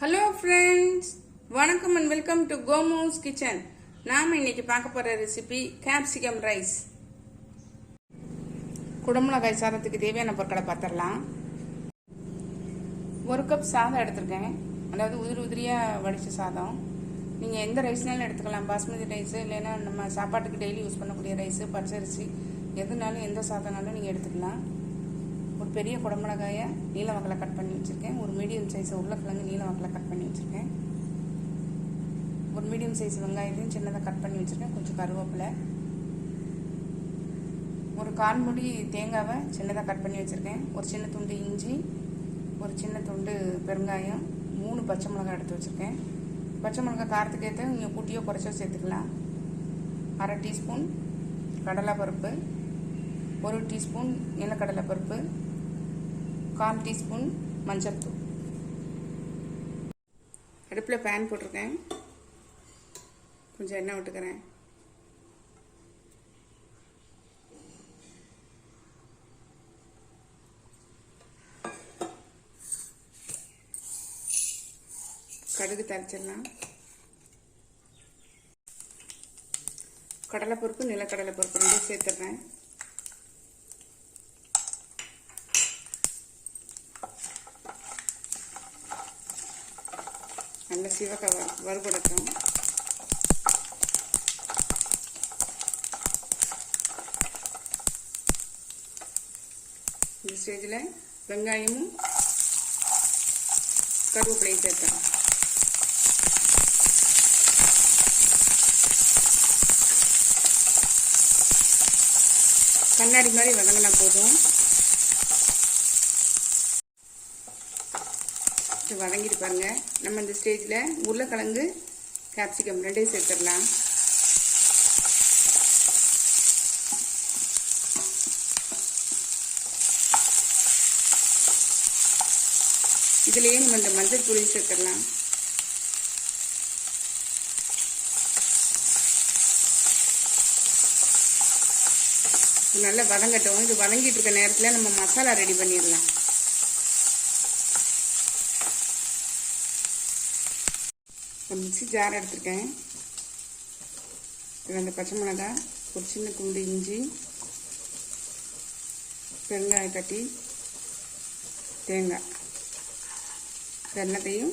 Hello friends, வணக்கம் and welcome to கோமோஸ் kitchen. நாம் இன்னைக்கு பார்க்க போகிற ரெசிபி கேப்சிகம் ரைஸ். குடமிளகாய் சாதத்துக்கு தேவையான பொருட்களை பார்த்துடலாம். 1 கப் சாதம் எடுத்திருக்கேன், அதாவது உதிரியாக வடித்த சாதம். நீங்கள் எந்த ரைஸ்னாலும் எடுத்துக்கலாம், பாஸ்மதி ரைஸு இல்லைன்னா நம்ம சாப்பாட்டுக்கு டெய்லி யூஸ் பண்ணக்கூடிய ரைஸு, பச்சரிசி, எதுனாலும் எந்த சாதம்னாலும் நீங்கள் எடுத்துக்கலாம். ஒரு பெரிய குடமிளகாயை நீல வாக்கில் கட் பண்ணி வச்சுருக்கேன். ஒரு மீடியம் சைஸ் உருளைக்கிழங்கு நீல வாக்கில் கட் பண்ணி வச்சுருக்கேன். ஒரு மீடியம் சைஸ் வெங்காயத்தையும் சின்னதாக கட் பண்ணி வச்சுருக்கேன். கொஞ்சம் கருவேப்பிலை, ஒரு 1/4 மூடி தேங்காவை சின்னதாக கட் பண்ணி வச்சுருக்கேன். ஒரு சின்ன துண்டு இஞ்சி, ஒரு சின்ன துண்டு பெருங்காயம், 3 பச்சை மிளகாய் எடுத்து வச்சுருக்கேன். பச்சை மிளகாய் காரத்துக்கு ஏற்ற நீங்கள் கூட்டியோ குறைச்சோ சேர்த்துக்கலாம். 1/2 டீஸ்பூன் கடலைப்பருப்பு, 1 டீஸ்பூன் நிலக்கடலைப்பருப்பு, 1/4 டீஸ்பூன் மஞ்சள் தூள். அடுப்பில் பேன் போட்டிருக்கேன், கொஞ்சம் எண்ணெய் விட்டுக்கிறேன். கடுகு தாளிச்சிடலாம். கடலைப்பருப்பு நிலக்கடலைப்பருப்பு 2 சேர்த்துடுறேன். நல்ல சிவக்க வறுபடட்டும். இந்த ஸ்டேஜில் வெங்காயமும் கருவேப்பிலையும் சேர்த்தலாம். கண்ணாடி மாதிரி வதங்கினா போதும். வதங்கிட்டு பாருங்க. நம்ம இந்த ஸ்டேஜில் உருளைக்கிழங்கு, கேப்சிகம் 2 சேர்த்துடலாம். இதுலேயே நம்ம இந்த மஞ்சள் தூளையும் சேர்த்துடலாம். நல்லா வதங்கட்டும். இது வதங்கிட்டு இருக்க நேரத்தில் நம்ம மசாலா ரெடி பண்ணிடலாம். ஒரு மிக்ஸி ஜார் எடுத்துருக்கேன். இதில் 2 பச்சை மிளகாய், ஒரு சின்ன துண்டு இஞ்சி, பெருங்காய கட்டி, தேங்காய் எல்லாத்தையும்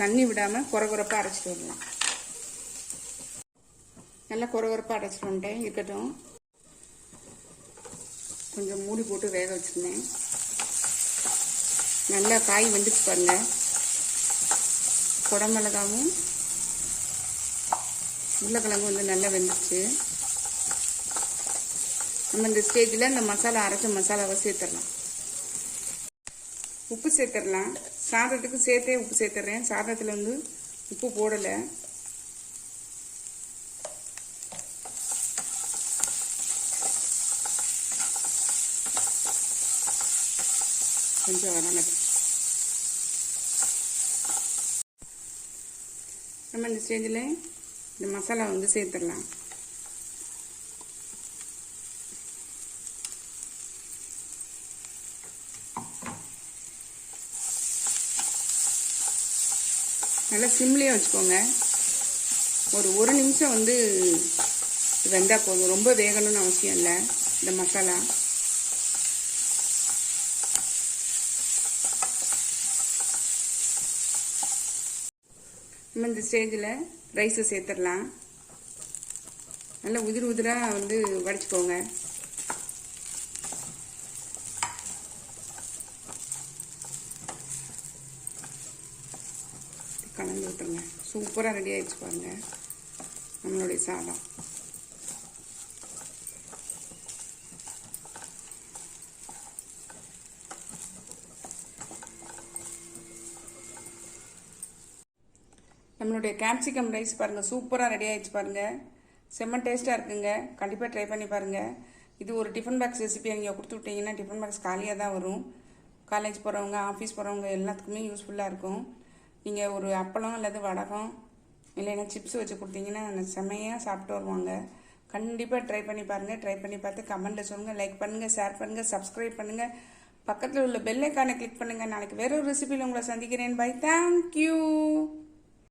தண்ணி விடாமல் குறகுறப்பாக அரைச்சிட்டு வரலாம். நல்லா குறகுறப்பாக அரைச்சிட்டு வந்துட்டேன். இருக்கட்டும். கொஞ்சம் மூடி போட்டு வேக வச்சுருந்தேன். நல்லா காய் வந்துட்டு பாருங்க. குடமிளகாவும் உருளைக்கிழங்கு நல்லா வெந்துச்சு. நம்ம இந்த ஸ்டேஜில் இந்த மசாலா அரைச்ச மசாலாவை சேர்த்துடலாம். உப்பு சேர்த்துடலாம். சாதத்துக்கு சேர்த்தே உப்பு சேர்த்துட்றேன். சாதத்தில் உப்பு போடலை. கொஞ்சம் வதங்கட்டும். நம்ம இந்த ஸ்டேஜில் இந்த மசாலா சேர்த்துடலாம். நல்லா சிம்லேயே வச்சுக்கோங்க. ஒரு 1 நிமிஷம் வெந்தால் போதும். ரொம்ப வேகணும்னு அவசியம் இல்லை. இந்த மசாலா நம்ம இந்த ஸ்டேஜில் ரைஸை சேர்த்துடலாம். நல்லா உதிராக வடிச்சுக்கோங்க. கலந்து விட்டுருங்க. சூப்பராக ரெடி ஆகிடுச்சு பாருங்க நம்மளுடைய சாதம். நம்மளுடைய கேப்சிகம் ரைஸ் பாருங்கள், சூப்பராக ரெடி ஆகிடுச்சு பாருங்கள். செம்ம டேஸ்ட்டாக இருக்குங்க. கண்டிப்பாக ட்ரை பண்ணி பாருங்கள். இது ஒரு டிஃபன் பாக்ஸ் ரெசிபி. நீங்கள் கொடுத்து விட்டீங்கன்னா டிஃபன் பாக்ஸ் காலியாக தான் வரும். காலேஜ் போகிறவங்க, ஆஃபீஸ் போகிறவங்க எல்லாத்துக்குமே யூஸ்ஃபுல்லாக இருக்கும். நீங்கள் ஒரு அப்பளம் அல்லது வடகம் இல்லைன்னா சிப்ஸ் வச்சு கொடுத்தீங்கன்னா செம்மையாக சாப்பிட்டு வருவாங்க. கண்டிப்பாக ட்ரை பண்ணி பாருங்கள். ட்ரை பண்ணி பார்த்து கமெண்ட்டில் சொல்லுங்கள். லைக் பண்ணுங்கள், ஷேர் பண்ணுங்கள், சப்ஸ்கிரைப் பண்ணுங்கள். பக்கத்தில் உள்ள பெல் ஐக்கானை கிளிக் பண்ணுங்கள். நாளைக்கு வேற ஒரு ரெசிபியில் உங்களை சந்திக்கிறேன். பை. தேங்க்யூ.